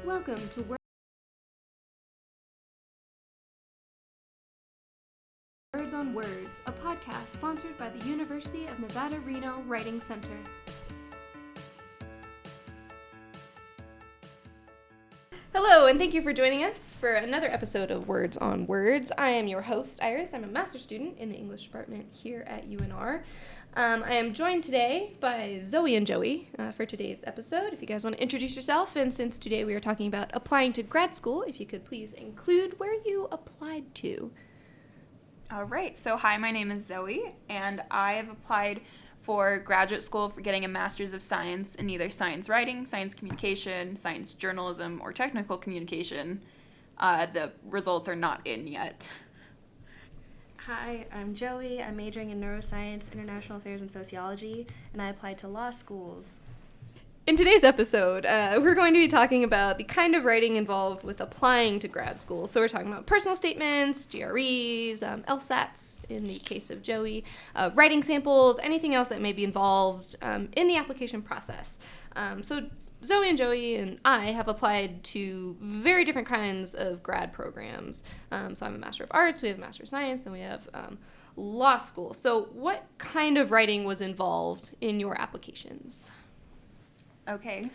Welcome to Words on Words, a podcast sponsored by the University of Nevada, Reno Writing Center. Hello, and thank you for joining us for another episode of Words on Words. I am your host, Iris. I'm a master's student in the English department here at UNR. I am joined today by Zoe and Joey for today's episode. If you guys want to introduce yourself, and since today we are talking about applying to grad school, if you could please include where you applied to. All right, so hi, my name is Zoe, and I have applied for graduate school for getting a Master's of Science in either science writing, science communication, science journalism, or technical communication. The results are not in yet. Hi, I'm Joey. I'm majoring in neuroscience, international affairs, and sociology, and I applied to law schools. In today's episode, we're going to be talking about the kind of writing involved with applying to grad school. So we're talking about personal statements, GREs, LSATs in the case of Joey, writing samples, anything else that may be involved in the application process. So Zoe and Joey and I have applied to very different kinds of grad programs. So I'm a Master of Arts, we have a Master of Science, and we have law school. So what kind of writing was involved in your applications? Okay,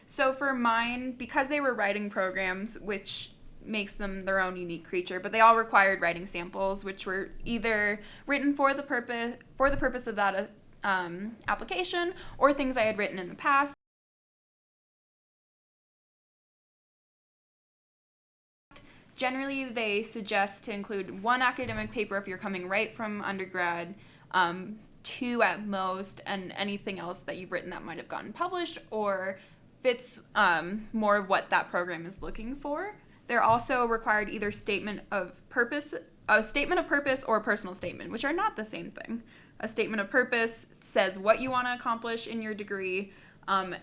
so for mine, because they were writing programs, which makes them their own unique creature, but they all required writing samples, which were either written for the purpose of that application, or things I had written in the past. Generally, they suggest to include one academic paper if you're coming right from undergrad, two at most, and anything else that you've written that might have gotten published or fits more of what that program is looking for. They're also required either a statement of purpose or a personal statement, which are not the same thing. A statement of purpose says what you want to accomplish in your degree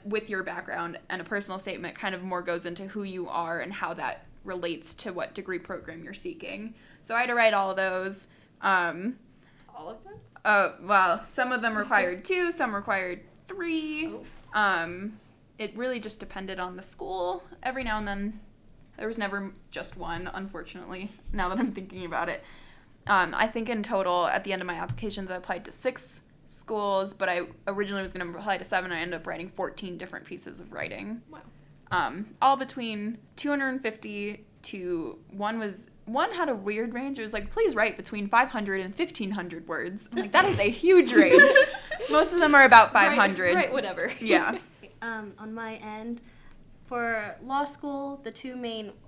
with your background, and a personal statement kind of more goes into who you are and how that relates to what degree program you're seeking. So I had to write all of those. All of them? Well, some of them required 2, some required 3. Oh. It really just depended on the school. Every now and then, there was never just one, unfortunately, now that I'm thinking about it. I think in total, at the end of my applications, I applied to 6 schools, but I originally was going to apply to 7. I ended up writing 14 different pieces of writing. Wow. All between 250 to one had a weird range. It was like, please write between 500 and 1,500 words. I'm like, that is a huge range. Most of them are about 500. Right, whatever. Yeah. On my end, for law school,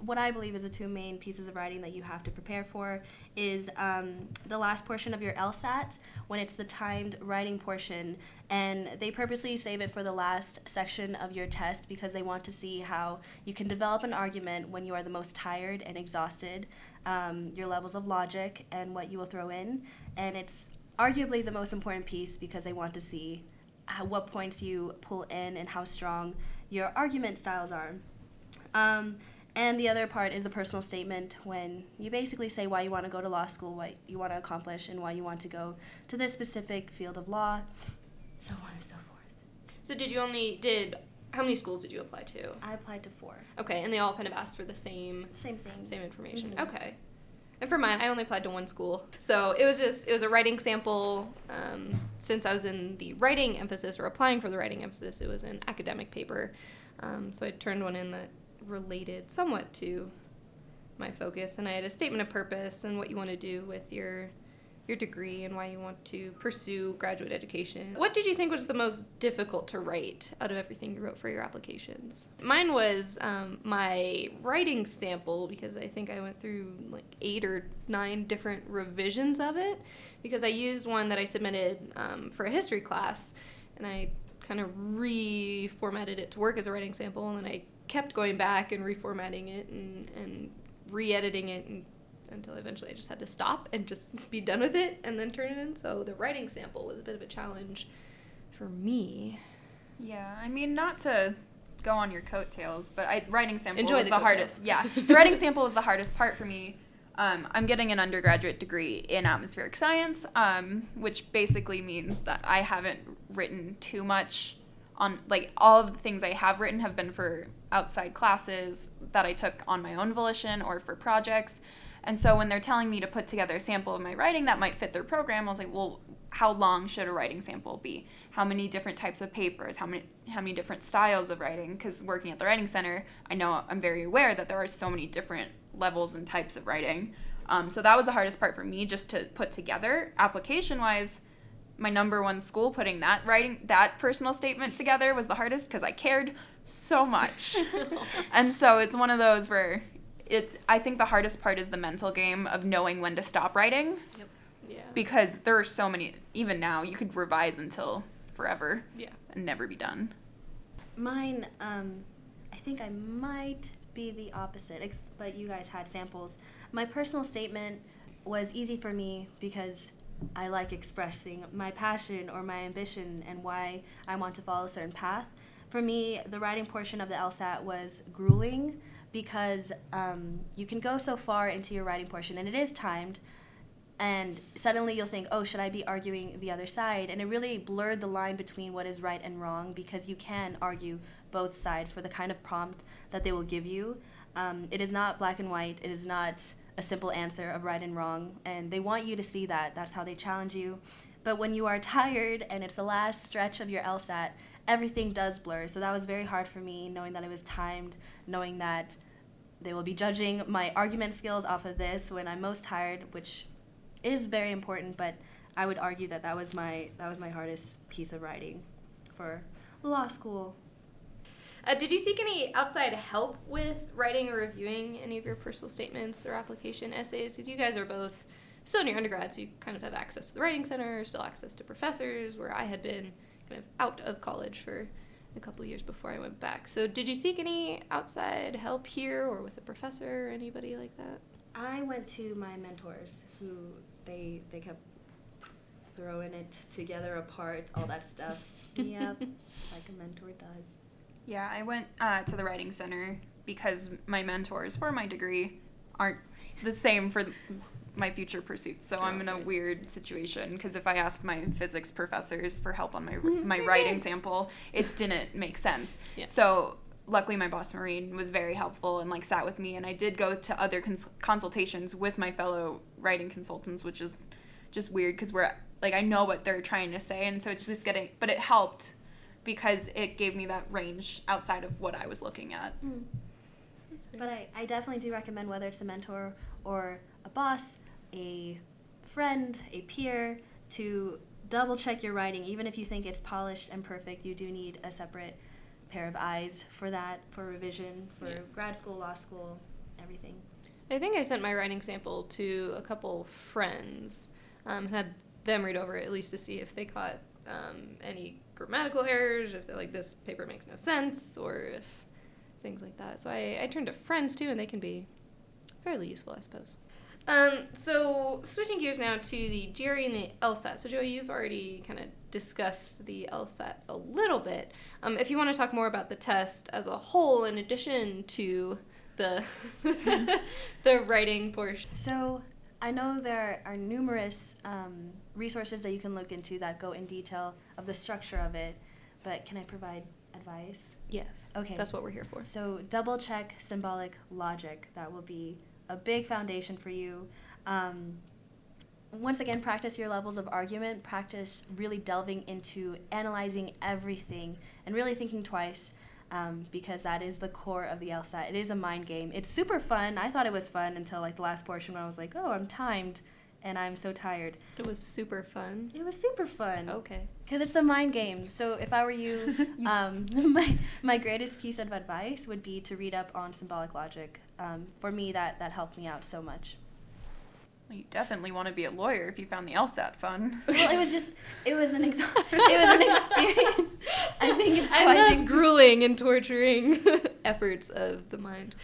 what I believe is the two main pieces of writing that you have to prepare for is the last portion of your LSAT, when it's the timed writing portion, and they purposely save it for the last section of your test because they want to see how you can develop an argument when you are the most tired and exhausted, your levels of logic, and what you will throw in. And it's arguably the most important piece because they want to see what points you pull in and how strong your argument styles are. And the other part is the personal statement, when you basically say why you want to go to law school, what you want to accomplish, and why you want to go to this specific field of law, so on and so forth. So how many schools did you apply to? I applied to 4. Okay, and they all kind of asked for the same Same thing. Same information. Mm-hmm. Okay. And for mine, I only applied to 1 school. So it was a writing sample. Since I was in the writing emphasis, or applying for the writing emphasis, it was an academic paper. So I turned one in that related somewhat to my focus. And I had a statement of purpose and what you want to do with your degree and why you want to pursue graduate education. What did you think was the most difficult to write out of everything you wrote for your applications? Mine was my writing sample, because I think I went through like 8 or 9 different revisions of it, because I used one that I submitted for a history class, and I kind of reformatted it to work as a writing sample, and then I kept going back and reformatting it and re-editing it until eventually I just had to stop and just be done with it and then turn it in. So the writing sample was a bit of a challenge for me. Yeah, I mean, not to go on your coattails, but writing sample Enjoy was the the coattails. hardest. Yeah, the writing sample was the hardest part for me. I'm getting an undergraduate degree in atmospheric science, which basically means that I haven't written too much on, like, all of the things I have written have been for outside classes that I took on my own volition or for projects. And so when they're telling me to put together a sample of my writing that might fit their program, I was like, well, how long should a writing sample be? How many different types of papers? How many different styles of writing? Because working at the Writing Center, I'm very aware that there are so many different levels and types of writing. So that was the hardest part for me, just to put together. Application-wise, my number one school, putting that personal statement together was the hardest because I cared so much. And so it's one of those where I think the hardest part is the mental game of knowing when to stop writing. Yep. Yeah. Because there are so many, even now, you could revise until forever. Yeah. And never be done. Mine, I think I might be the opposite, but you guys had samples. My personal statement was easy for me because I like expressing my passion or my ambition and why I want to follow a certain path. For me, the writing portion of the LSAT was grueling because you can go so far into your writing portion, and it is timed, and suddenly you'll think, oh, should I be arguing the other side? And it really blurred the line between what is right and wrong, because you can argue both sides for the kind of prompt that they will give you. It is not black and white. It is not a simple answer of right and wrong, and they want you to see that. That's how they challenge you. But when you are tired and it's the last stretch of your LSAT, everything does blur. So that was very hard for me, knowing that it was timed, knowing that they will be judging my argument skills off of this when I'm most tired, which is very important, but I would argue that that was my hardest piece of writing for law school. Did you seek any outside help with writing or reviewing any of your personal statements or application essays? Because you guys are both still in your undergrad, so you kind of have access to the Writing Center, still access to professors, where I had been kind of out of college for a couple of years before I went back. So did you seek any outside help here or with a professor or anybody like that? I went to my mentors, who they kept throwing it together, apart, all that stuff. Yep, like a mentor does. Yeah, I went to the Writing Center because my mentors for my degree aren't the same for my future pursuits. So I'm in a weird situation because if I asked my physics professors for help on my writing sample, it didn't make sense. Yeah. So luckily my boss Maureen was very helpful and like sat with me, and I did go to other consultations with my fellow writing consultants, which is just weird because we're like, I know what they're trying to say, and so it's just but it helped because it gave me that range outside of what I was looking at. But I definitely do recommend, whether it's a mentor or a boss, a friend, a peer, to double check your writing. Even if you think it's polished and perfect, you do need a separate pair of eyes for that, for revision, for grad school, law school, everything. I think I sent my writing sample to a couple friends and had them read over it, at least to see if they caught any grammatical errors, if they're like, this paper makes no sense, or if things like that. So I turned to friends too, and they can be fairly useful, I suppose. So switching gears now to the GRE and the LSAT. So Joey, you've already kind of discussed the LSAT a little bit. If you want to talk more about the test as a whole, in addition to the the writing portion. So I know there are numerous resources that you can look into that go in detail of the structure of it, but can I provide advice? Yes. Okay. That's what we're here for. So double check symbolic logic. That will be a big foundation for you. Once again, practice your levels of argument. Practice really delving into analyzing everything and really thinking twice, because that is the core of the LSAT. It is a mind game. It's super fun. I thought it was fun until like the last portion when I was like, oh, I'm timed and I'm so tired. It was super fun. It was super fun. Okay. Because it's a mind game. So if I were you, my greatest piece of advice would be to read up on symbolic logic. For me, that helped me out so much. Well, you definitely want to be a lawyer if you found the LSAT fun. Well, it was an experience. I think it's quite I love grueling and torturing efforts of the mind.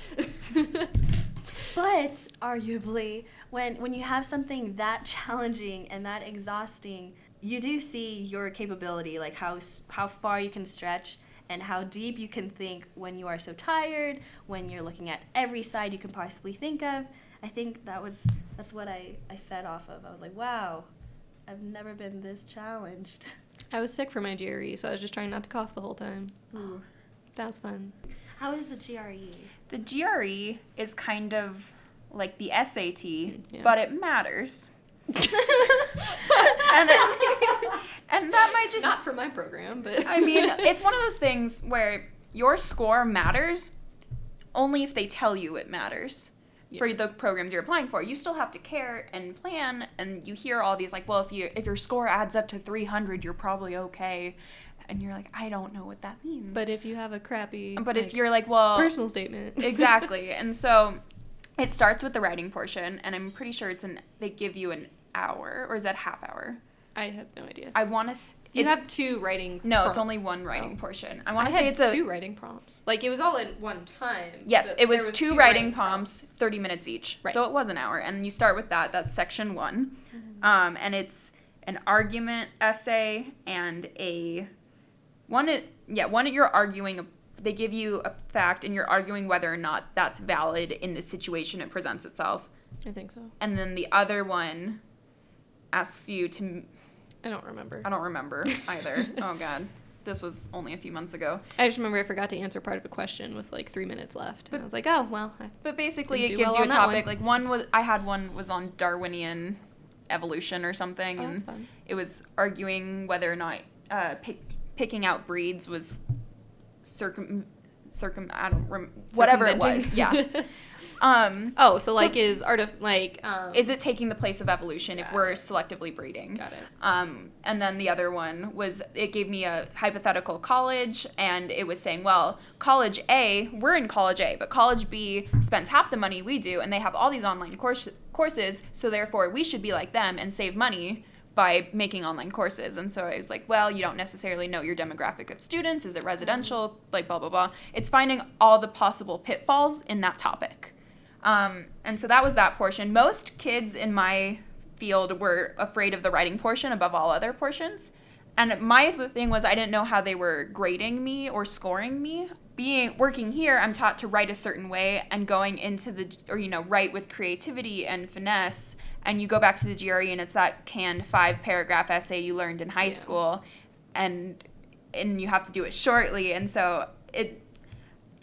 But arguably, when you have something that challenging and that exhausting, you do see your capability, like how far you can stretch and how deep you can think when you are so tired, when you're looking at every side you can possibly think of. I think that's what I fed off of. I was like, wow, I've never been this challenged. I was sick for my GRE, so I was just trying not to cough the whole time. Ooh. That was fun. How is the GRE? The GRE is kind of like the SAT, Yeah. but it matters. and that might just... Not for my program, but... I mean, it's one of those things where your score matters only if they tell you it matters. Yeah. For the programs you're applying for. You still have to care and plan, and you hear all these, like, well, if your score adds up to 300, you're probably okay. And you're like, I don't know what that means. But if you have a crappy... But if you're like, well... Personal statement. Exactly. And so it starts with the writing portion, and I'm pretty sure they give you an hour, or is that half hour? I have no idea. I want to... You have 2 writing No, prompts. it's only 1 writing portion. I want I to say had it's 2 writing prompts. Like, it was all at one time. Yes, but it was there 2 writing prompts, 30 minutes each. Right. So it was an hour. And you start with that. That's section 1. And it's an argument essay and you're arguing, they give you a fact and you're arguing whether or not that's valid in the situation it presents itself. I think so. And then the other one asks you to... I don't remember. I don't remember either. Oh, God. This was only a few months ago. I just remember I forgot to answer part of a question with, like, 3 minutes left. And I was like, oh, well. But basically, Didn't it do gives well you a on that topic. one. Like, I had one was on Darwinian evolution or something. Oh, and that's fun. it was arguing whether or not picking out breeds was whatever it was. Yeah. So like is it taking the place of evolution if Got we're it. selectively breeding? Got it. And then the other one was, it gave me a hypothetical college, and it was saying, well, college A, we're in college A, but college B spends half the money we do, and they have all these online courses, so therefore we should be like them and save money by making online courses. And so I was like, well, you don't necessarily know your demographic of students. Is it residential? Like, blah, blah, blah. It's finding all the possible pitfalls in that topic. And so that was that portion. Most kids in my field were afraid of the writing portion above all other portions. And my thing was, I didn't know how they were grading me or scoring me. Working here, I'm taught to write a certain way, and going into write with creativity and finesse. And you go back to the GRE, and it's that canned 5-paragraph essay you learned in high school, and you have to do it shortly. And so it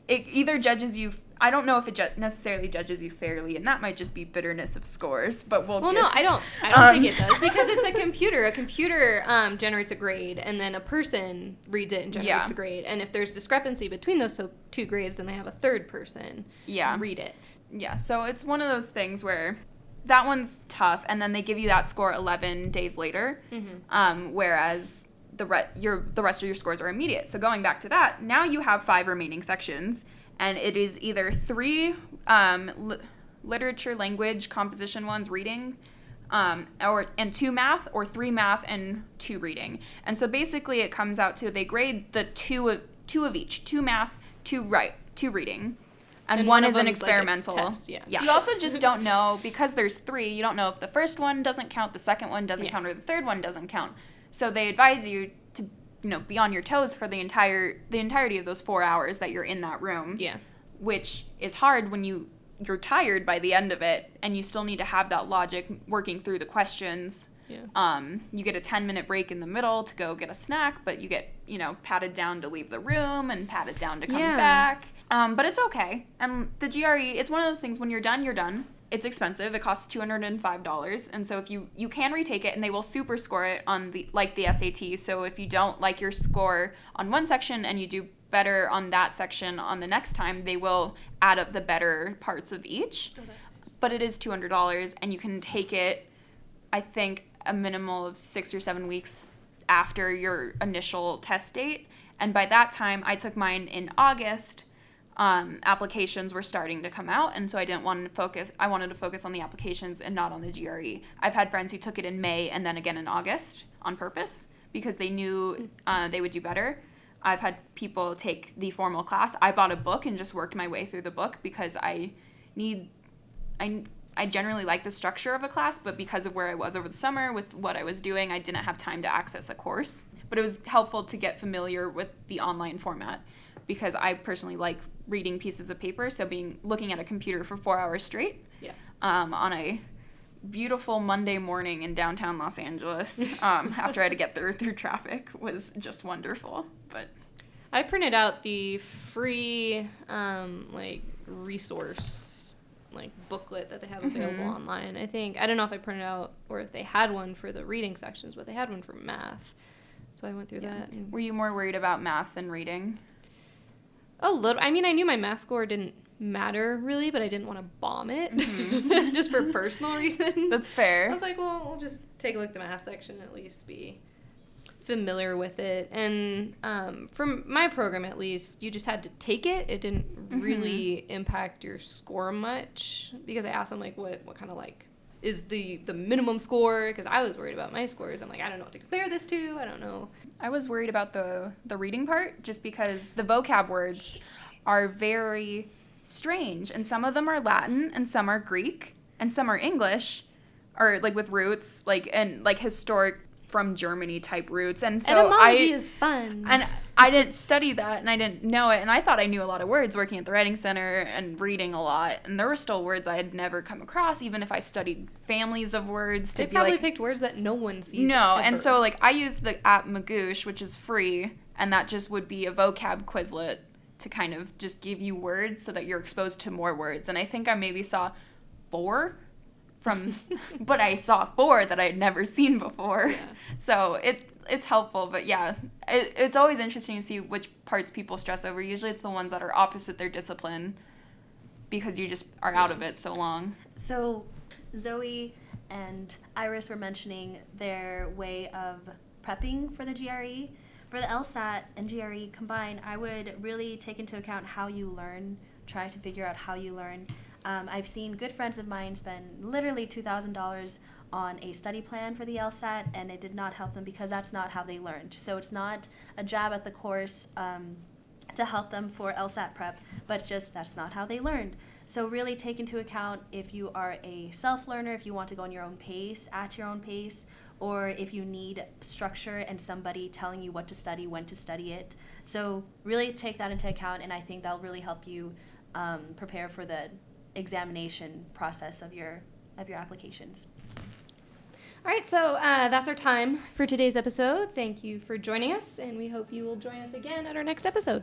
either judges you. I don't know if it necessarily judges you fairly, and that might just be bitterness of scores. But no, I don't think it does, because it's a computer. A computer generates a grade, and then a person reads it and generates a grade. And if there's discrepancy between those 2 grades, then they have a third person read it. Yeah, so it's one of those things where that one's tough, and then they give you that score 11 days later, whereas the rest of your scores are immediate. So going back to that, now you have 5 remaining sections. And it is either 3 literature, language, composition ones, reading, and 2 math, or 3 math and 2 reading. And so basically it comes out to, they grade the 2 of each, 2 math, 2 reading. And one is an experimental. Like a test, yeah. You also just don't know, because there's 3, you don't know if the first one doesn't count, the second one doesn't count, or the third one doesn't count. So they advise you to be on your toes for the entirety of those 4 hours that you're in that room. Yeah. Which is hard when you're tired by the end of it, and you still need to have that logic working through the questions. Yeah. You get a 10-minute break in the middle to go get a snack, but you get, patted down to leave the room and patted down to come back. But it's okay. And the GRE, it's one of those things, when you're done, you're done. It's expensive. It costs $205. And so if you can retake it, and they will super score it on the SAT. So if you don't like your score on one section and you do better on that section on the next time, they will add up the better parts of each. Oh, that's nice. But it is $200, and you can take it, I think, a minimal of 6 or 7 weeks after your initial test date. And by that time, I took mine in August. Applications were starting to come out, and so I wanted to focus on the applications and not on the GRE. I've had friends who took it in May and then again in August on purpose, because they knew they would do better. I've had people take the formal class. I bought a book and just worked my way through the book, because I generally like the structure of a class, but because of where I was over the summer with what I was doing, I didn't have time to access a course. But it was helpful to get familiar with the online format, because I personally like reading pieces of paper. So looking at a computer for 4 hours straight on a beautiful Monday morning in downtown Los Angeles, after I had to get there through traffic, was just wonderful. But I printed out the free resource booklet that they have available online. I don't know if I printed out or if they had one for the reading sections, but they had one for math. So I went through that. Were you more worried about math than reading? A little. I mean, I knew my math score didn't matter really, but I didn't want to bomb it just for personal reasons. That's fair. I was like, well, we'll just take a look at the math section, at least be familiar with it. And from my program, at least, you just had to take it. It didn't really impact your score much, because I asked them what kind of is the minimum score, because I was worried about my scores. I'm like, I don't know what to compare this to. I don't know. I was worried about the reading part, just because the vocab words are very strange, and some of them are Latin, and some are Greek, and some are English, or with roots, and historic from Germany type roots. And so etymology is fun. And I didn't study that, and I didn't know it, and I thought I knew a lot of words working at the Writing Center and reading a lot, and there were still words I had never come across, even if I studied families of words. They probably picked words that no one sees. No, ever. And so I used the app Magoosh, which is free, and that just would be a vocab Quizlet to kind of just give you words so that you're exposed to more words. And I think I maybe saw 4 but I saw 4 that I had never seen before. Yeah. So it's helpful, but yeah, it's always interesting to see which parts people stress over. Usually it's the ones that are opposite their discipline, because you just are out of it so long. So Zoe and Iris were mentioning their way of prepping for the GRE. For the LSAT and GRE combined, I would really take into account how you learn, try to figure out how you learn. I've seen good friends of mine spend literally $2,000 on a study plan for the LSAT, and it did not help them, because that's not how they learned. So it's not a jab at the course to help them for LSAT prep, but it's just that's not how they learned. So really take into account if you are a self-learner, if you want to go on your own pace, at your own pace, or if you need structure and somebody telling you what to study, when to study it. So really take that into account, and I think that'll really help you prepare for the examination process of your applications. All right, so that's our time for today's episode. Thank you for joining us, and we hope you will join us again at our next episode.